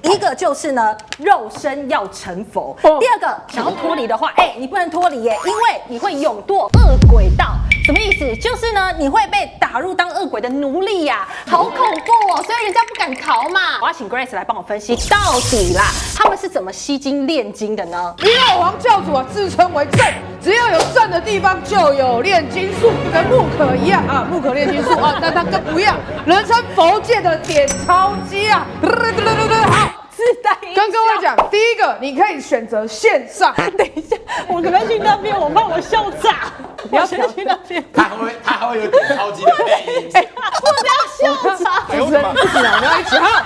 一个就是呢，肉身要成佛；第二个，想要脱离的话，你不能脱离耶，因为你会勇堕恶鬼道。什么意思？就是呢，你会被打入当恶鬼的奴隶呀，好恐怖哦！所以人家不敢逃嘛。我要请 Grace 来帮我分析，到底啦，他们是怎么吸金炼金的呢？因为王教主啊，自称为正，只要有正的地方就有炼金术，跟木可一样啊，木可炼金术啊，但它更不一样，人称佛界的点钞机啊。好。自带跟各位讲，第一个你可以选择线上。等一下，我可不可以去那边？我怕我笑炸。你要先去那边。他还会有点超级的配音。我不要笑炸。主持人一起来，我们要一起哈。